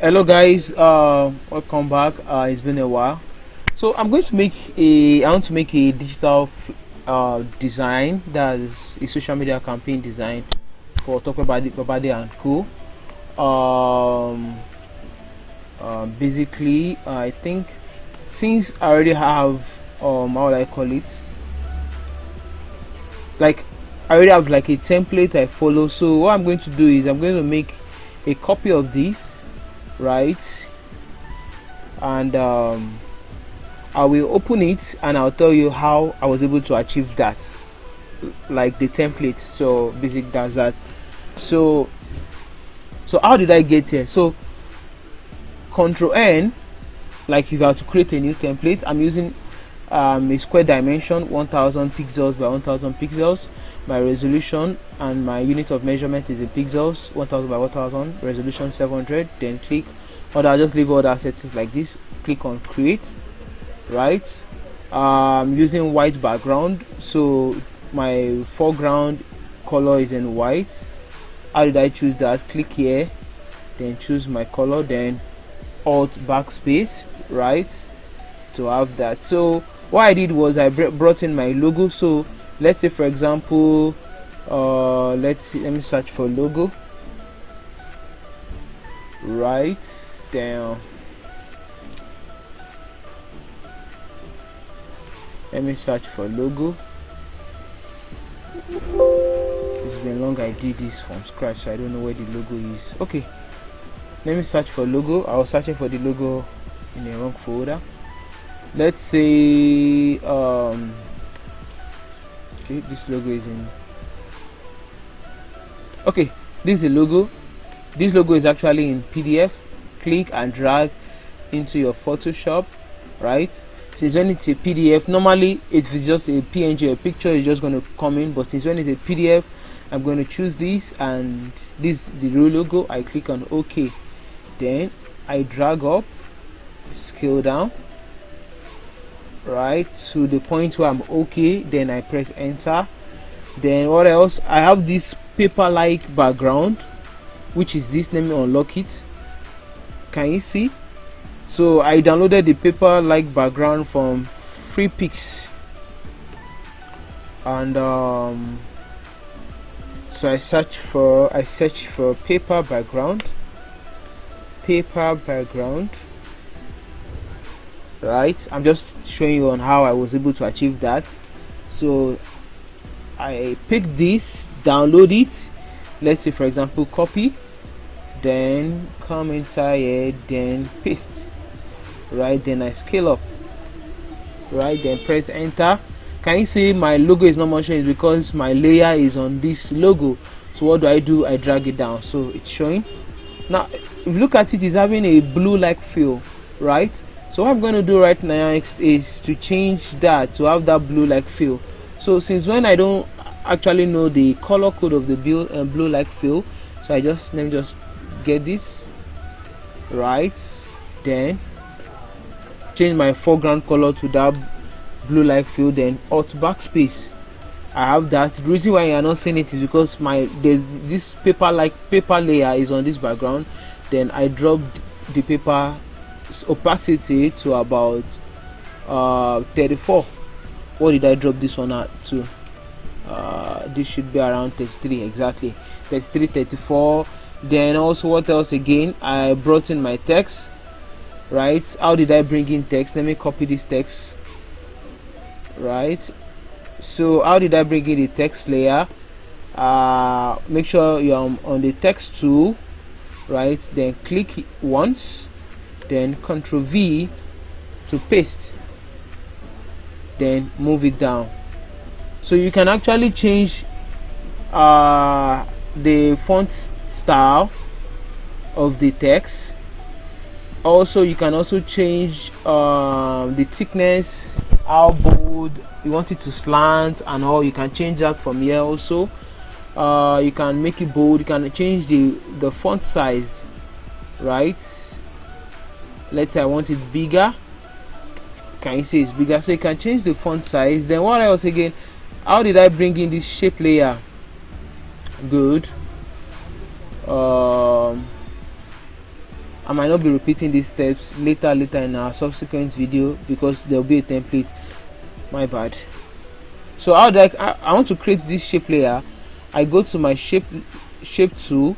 Hello guys, welcome back. It's been a while. So I want to make a digital design, that is a social media campaign design for Talk Babade and Co. Basically, I think since I already have how would I call it, like I already have like a template I follow. So what I'm going to do is I'm going to make a copy of this, right? And I will open it and I'll tell you how I was able to achieve that, like the template. So basic does that. So how did I get here? So Control N, like you have to create a new template. I'm using a square dimension 1000 pixels by 1000 pixels. My resolution and my unit of measurement is in pixels, 1000 by 1000, resolution 700. Then click, or I'll just leave all the settings like this. Click on create, right? Using white background, so my foreground color is in white. How did I choose that? Click here, then choose my color, then alt backspace, right, to have that. So what I did was I brought in my logo. So let's say, for example, let me search for logo, right? Down, let me search for logo. It's been long I did this from scratch, so I don't know where the logo is. Okay, let me search for logo. I was searching for the logo in the wrong folder. Let's say okay, this logo is in, okay, this is the logo. This logo is actually in PDF. Click and drag into your Photoshop, right? Since when it's a PDF, normally if it's just a PNG or a picture, it's just going to come in, but since when it's a PDF, I'm going to choose this, and this is the real logo. I click on OK, then I drag up, scale down, right, to the point where I'm okay. Then I press enter. Then what else? I have this paper like background, which is this. Let me unlock it. Can you see? So I downloaded the paper like background from FreePix, and so I search for paper background, right? I'm just showing you on how I was able to achieve that. So I pick this, download it. Let's say, for example, copy, then come inside here, then paste, right? Then I scale up, right? Then press enter. Can you see my logo is not motion? It's because my layer is on this logo. So what do? I drag it down, so it's showing. Now if you look at it, it's having a blue like feel, right? So what I'm going to do right now is to change that to have that blue like feel. So since when I don't actually know the color code of the blue like feel, so let me just get this, right? Then change my foreground color to that blue like feel, then alt backspace. I have that. The reason why you are not seeing it is because this paper layer is on this background. Then I dropped the paper opacity to about 34. What did I drop this one at to? This should be around 33, exactly 33, 34. Then also, what else again? I brought in my text, right? How did I bring in text? Let me copy this text, right? So how did I bring in the text layer? Make sure you're on the text tool, right? Then click once, then Ctrl V to paste, then move it down. So you can actually change the font style of the text. Also, you can also change the thickness, how bold you want it to slant and all. You can change that from here. Also you can make it bold. You can change the font size, right? Let's say I want it bigger. Can you see it's bigger? So you can change the font size. Then what else again? How did I bring in this shape layer? Good. I might not be repeating these steps later in our subsequent video because there will be a template. My bad. So how do I want to create this shape layer. I go to my shape tool,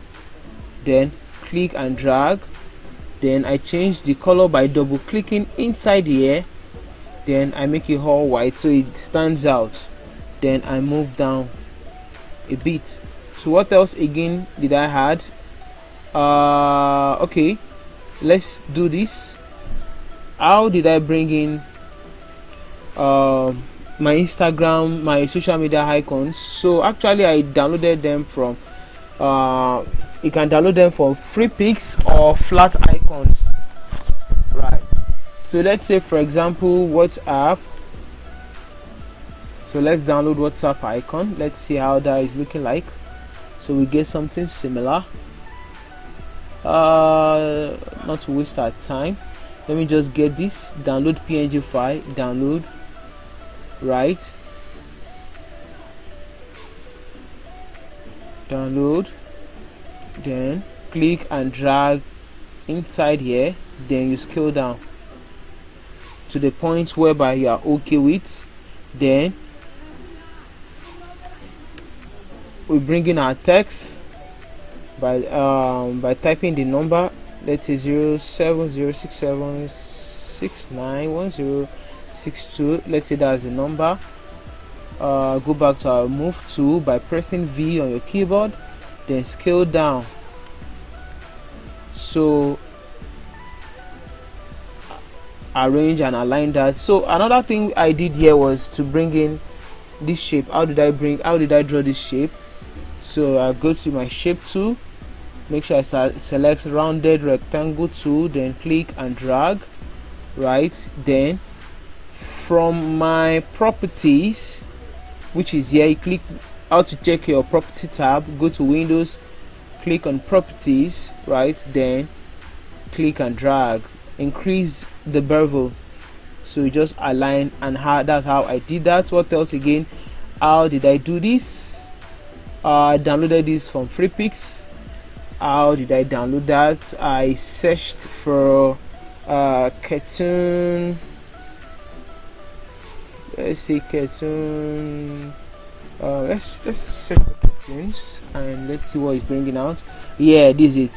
then click and drag, then I change the color by double clicking inside here, then I make it all white so it stands out, then I move down a bit. So what else again did I add? Okay, let's do this. How did I bring in my Instagram, my social media icons? So actually I downloaded them from you can download them for free pics or flat icons, right? So let's say for example WhatsApp. So let's download WhatsApp icon. Let's see how that is looking like. So we get something similar. Not to waste our time, let me just get this, download PNG file, download, right, download, then click and drag inside here, then you scale down to the point whereby you are okay with. Then we bring in our text by typing the number, let's say 0706769162. Let's say that's the number. Go back to our move tool by pressing V on your keyboard, then scale down. So arrange and align that. So another thing I did here was to bring in this shape. How did I draw this shape? So I go to my shape tool, make sure I select rounded rectangle tool, then click and drag, right? Then from my properties, which is here, you click how to check your property tab, go to Windows, click on properties, right? Then click and drag, increase the bevel, so you just align, and that's how I did that. What else again? How did I do this? I downloaded this from free pics. How did I download that? I searched for cartoon, let's say cartoon, let's search for cartoons and let's see what it's bringing out. Yeah, this is it.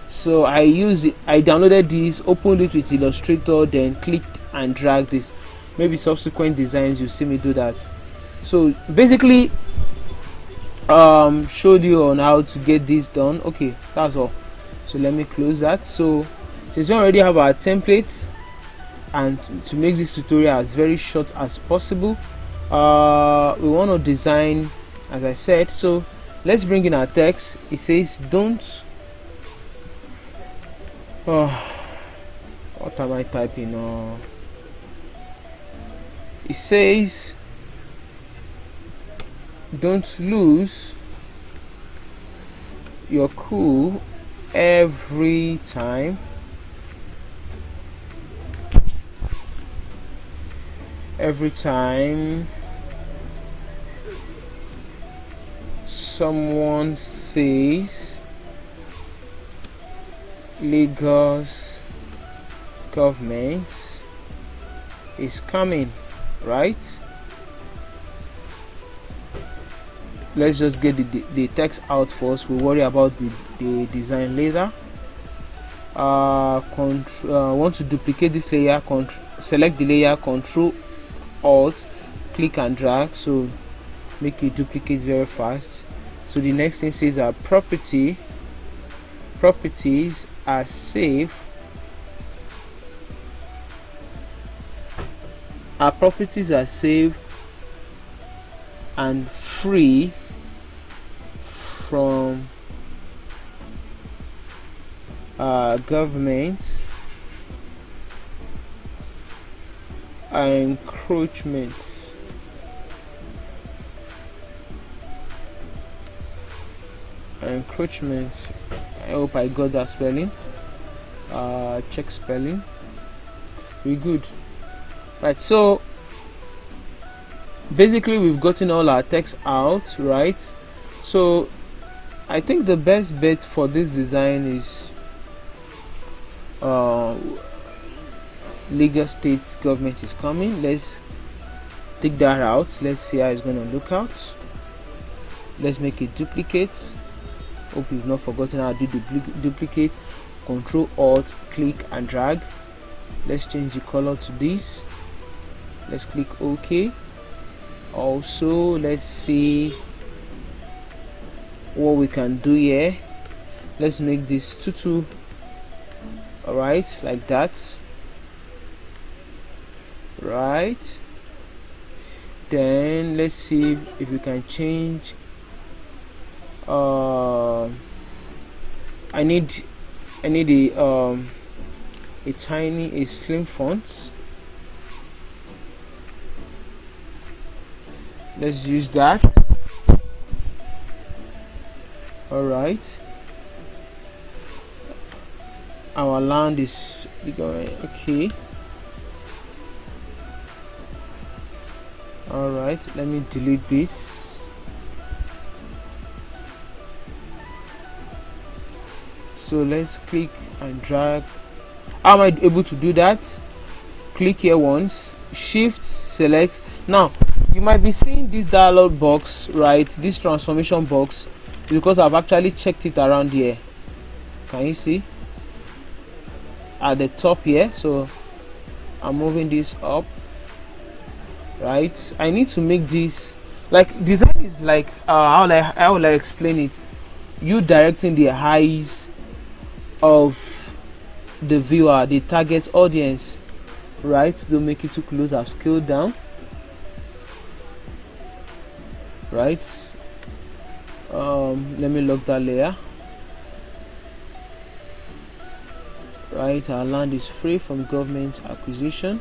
So I downloaded this, opened it with Illustrator, then clicked and dragged this. Maybe subsequent designs you see me do that. So basically showed you on how to get this done. Okay, that's all. So let me close that. So since we already have our template, and to make this tutorial as very short as possible, we want to design, as I said. So let's bring in our text. It says don't what am I typing? It says don't lose your cool every time someone says Lagos government is coming, right? Let's just get the text out first. We'll worry about the design later. Want to duplicate this layer, select the layer, Control Alt, click and drag, so make it duplicate very fast. So the next thing says our properties are safe. Our properties are safe and free from government encroachments. I hope I got that spelling. Check spelling. We good. Right, so basically we've gotten all our text out, right? So I think the best bet for this design is Lagos state government is coming. Let's take that out. Let's see how it's going to look out. Let's make a duplicate. Hope you've not forgotten how to do duplicate. Control Alt, click and drag. Let's change the color to this. Let's click OK. Also, let's see what we can do here. Let's make this tutu. Alright, like that. Right. Then let's see if we can change. I need a slim font. Let's use that. Alright, our land is going okay. Alright, let me delete this. So let's click and drag. How am I able to do that? Click here once, shift, select. Now you might be seeing this dialog box, right? This transformation box, because I've actually checked it around here. Can you see at the top here? So I'm moving this up. Right, I need to make this, like, design is like how will I explain it? You directing the eyes of the viewer, the target audience, right? Don't make it too close. I've scaled down. Right, let me lock that layer. Right, our land is free from government acquisition.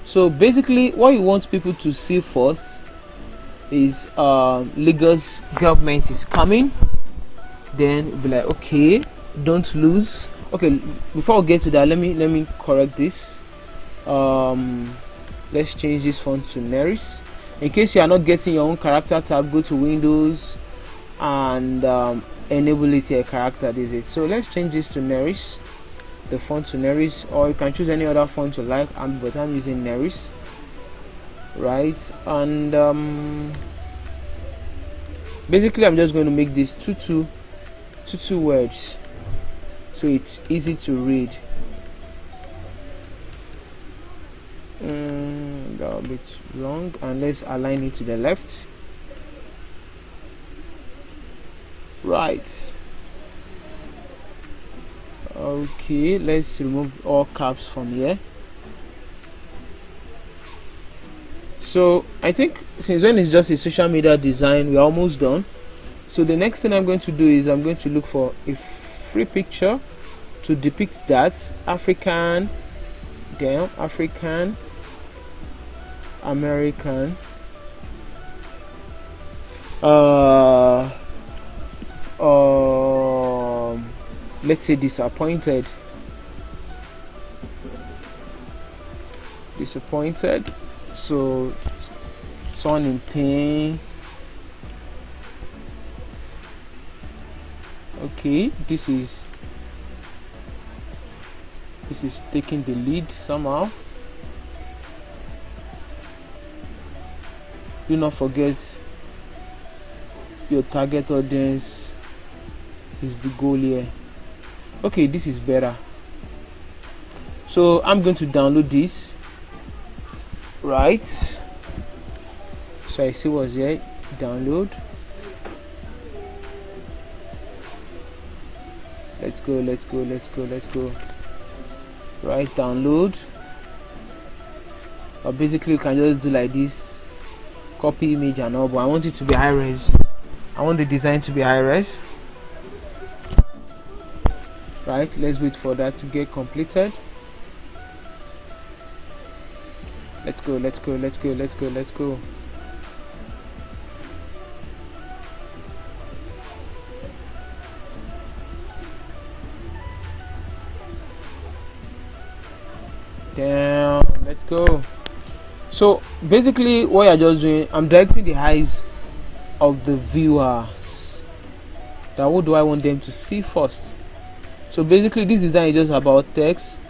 So basically what you want people to see first is Lagos government is coming. Then be like, okay, don't lose. Okay, before we get to that, let me correct this. Let's change this font to Neris. In case you are not getting your own character tab, go to Windows and enable it here, character. This is it. So let's change this to Neris, the font to Neris, or you can choose any other font you like, but I'm using Neris. Right, and basically I'm just going to make this two words so it's easy to read. That a bit long, and let's align it to the left. Right, okay, let's remove all caps from here. So I think since when it's just a social media design, we're almost done. So the next thing I'm going to do is I'm going to look for a free picture to depict that African, African American let's say disappointed, so someone in pain. Okay, this is taking the lead somehow. Do not forget your target audience is the goal here. Okay, this is better. So I'm going to download this. Right, so I see what's here. Download. Let's go. Right, download. Or basically you can just do like this, copy image and all, but I want it to be high res. I want the design to be high res. Right, let's wait for that to get completed. Let's go. Down, let's go. So basically what you're just doing, I'm directing the eyes of the viewers. Now what do I want them to see first? So basically this design is just about text,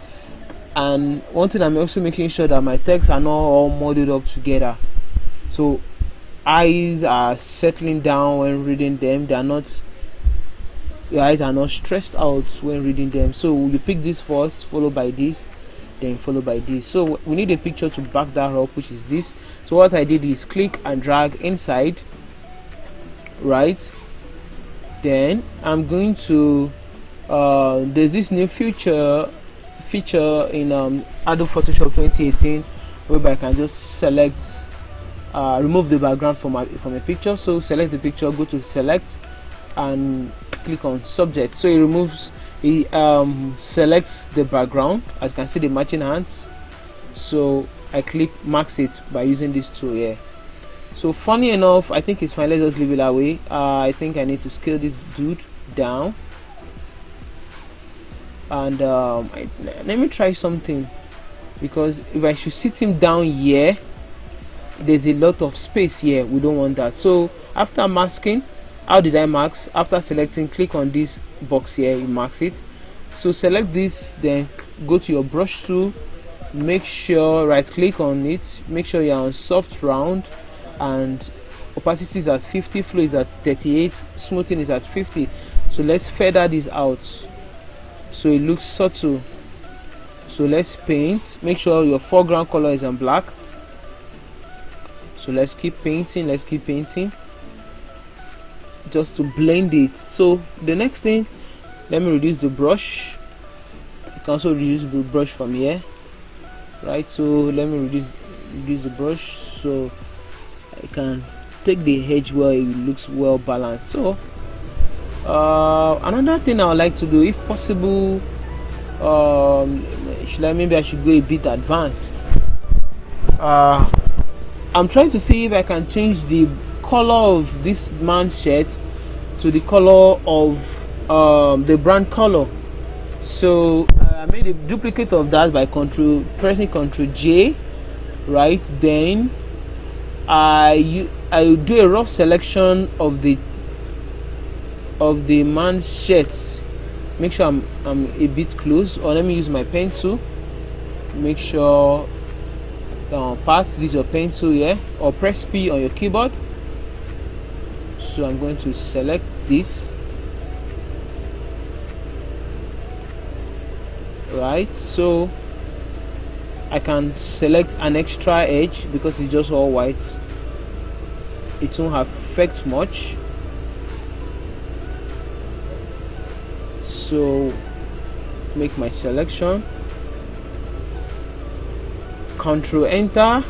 and one thing I'm also making sure that my texts are not all modeled up together, so eyes are settling down when reading them. They are not, your eyes are not stressed out when reading them. So you pick this first, followed by this, then followed by this. So we need a picture to back that up, which is this. So what I did is click and drag inside, right? Then I'm going to there's this new feature in Adobe Photoshop 2018 whereby I can just select remove the background from a picture. So select the picture, go to select and click on subject. So it removes, it selects the background. As you can see, the matching hands. So I click max it by using this tool here. So funny enough, I think it's fine. Let's just leave it that way. I think I need to scale this dude down, and let me try something, because if I should sit him down here, there's a lot of space here. We don't want that. So after masking, how did I mask? After selecting, click on this box here, you mask it. So select this, then go to your brush tool, make sure right click on it, make sure you're on soft round, and opacity is at 50, flow is at 38, smoothing is at 50. So let's feather this out so it looks subtle. So let's paint, make sure your foreground color is in black. So let's keep painting, just to blend it. So the next thing, let me reduce the brush. You can also reduce the brush from here, right? So let me reduce the brush so I can take the edge where it looks well balanced. So another thing I would like to do, if possible, maybe I should go a bit advanced. I'm trying to see if I can change the color of this man's shirt to the color of the brand color. So I made a duplicate of that by pressing Ctrl J, right? Then I do a rough selection of the man's shirts. Make sure I'm a bit close, or let me use my pen tool. Make sure part, this is your pen tool here, or press P on your keyboard. So I'm going to select this, right? So I can select an extra edge because it's just all white. It won't affect much. So make my selection, Control Enter,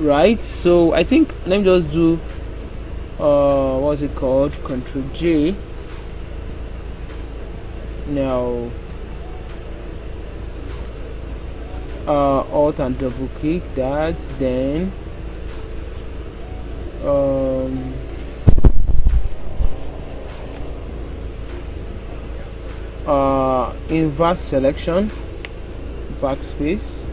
right? So I think let me just do what's it called, Control J. Now Alt and double click that, then inverse selection, backspace,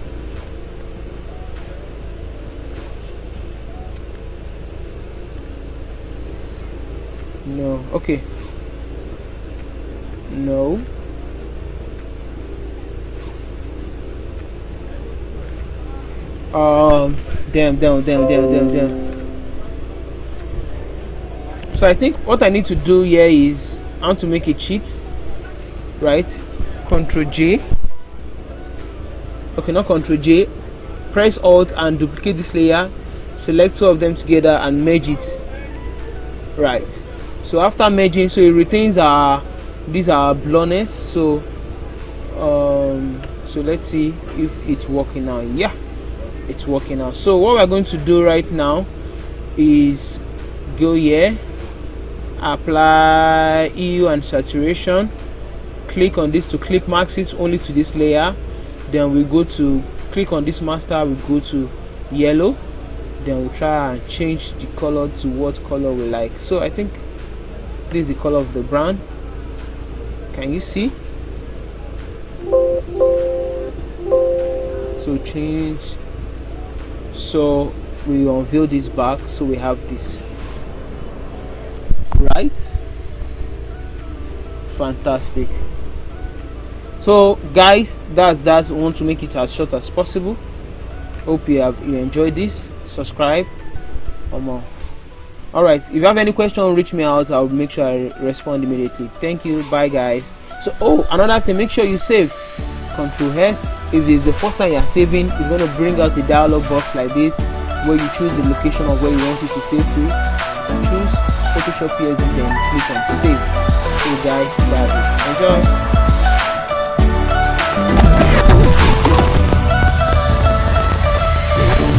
no, okay, no, damn. So I think what I need to do here is I want to make a cheat, right? Ctrl J, okay, not Ctrl J, press Alt and duplicate this layer, select two of them together and merge it, right? So after merging, so it retains these are blurriness. So so let's see if it's working now. Yeah, it's working now. So what we're going to do right now is go here, apply EU and saturation, click on this to clip max it only to this layer, then we go to click on this master, we go to yellow, then we'll try and change the color to what color we like. So I think this is the color of the brand. Can you see? So change, so we unveil this back, so we have this, right? Fantastic. So guys, that's I want to make it as short as possible. Hope you enjoyed this. Subscribe or more. Alright, if you have any question, reach me out. I'll make sure I respond immediately. Thank you. Bye guys. So another thing, make sure you save. Control S. If it's the first time you're saving, it's going to bring out a dialog box like this where you choose the location of where you want it to save to. Choose Photoshop PSD, then click on save. So guys, that's it. Enjoy.